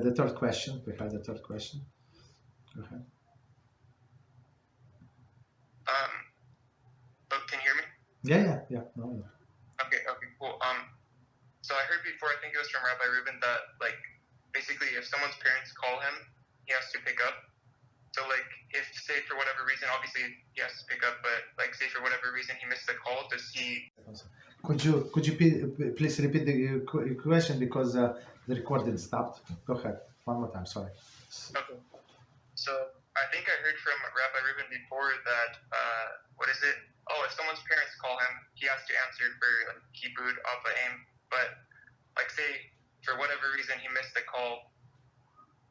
the third question. We had the third question. Go ahead. Oh, can you hear me? Yeah. No. Okay, cool. So I heard before, I think it was from Rabbi Reuben, that like basically if someone's parents call him, he has to pick up. So like if say for whatever reason, obviously he has to pick up, but like say for whatever reason he missed the call, does he? Could you please repeat the question because the recording stopped? Go ahead one more time. Sorry. Okay. So I think I heard from Rabbi Reuben before that what is it? Oh, if someone's parents call him, he has to answer for like kibud, abba, aim. But like say for whatever reason he missed the call,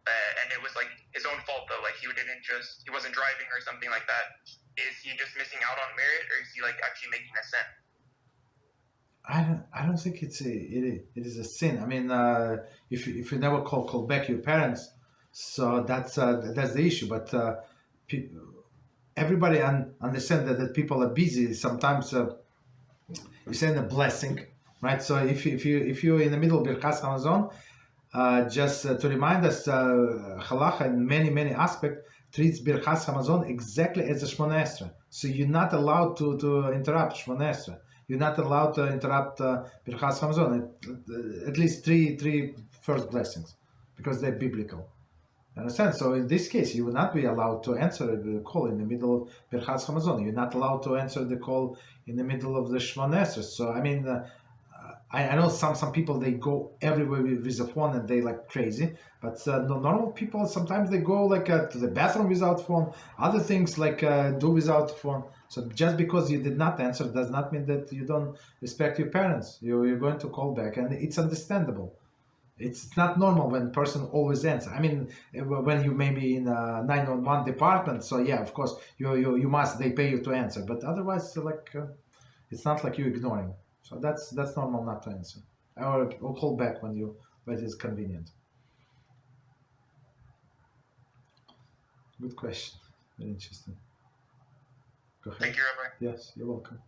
and it was like his own fault though. Like he wasn't driving or something like that. Is he just missing out on merit, or is he like actually making a sin? I don't think it is a sin. I mean, if you never call back your parents, so that's the issue. But everybody understand that people are busy. Sometimes you send a blessing, right? So if you're in the middle of Birchas Hamazon, just to remind us, Halachah in many aspects treats Birchas Hamazon exactly as a Shmona Esrei. So you're not allowed to interrupt Shmona Esrei. You're not allowed to interrupt Birchas Hamazon. At least three first blessings, because they're biblical. Understand? So in this case, you will not be allowed to answer the call in the middle of Birchas Hamazon. You're not allowed to answer the call in the middle of the Shmona Esrei. So I mean, I know some people, they go everywhere with the phone and they like crazy. But normal people, sometimes they go like to the bathroom without phone. Other things like do without phone. So just because you did not answer does not mean that you don't respect your parents. You're going to call back, and it's understandable. It's not normal when person always answer. I mean, when you may be in a 911 department, so yeah, of course, they pay you to answer. But otherwise, like, it's not like you ignoring. So that's normal not to answer. Or call back when it is convenient. Good question. Very interesting. Go ahead. Thank you, Rabbi. Yes, you're welcome.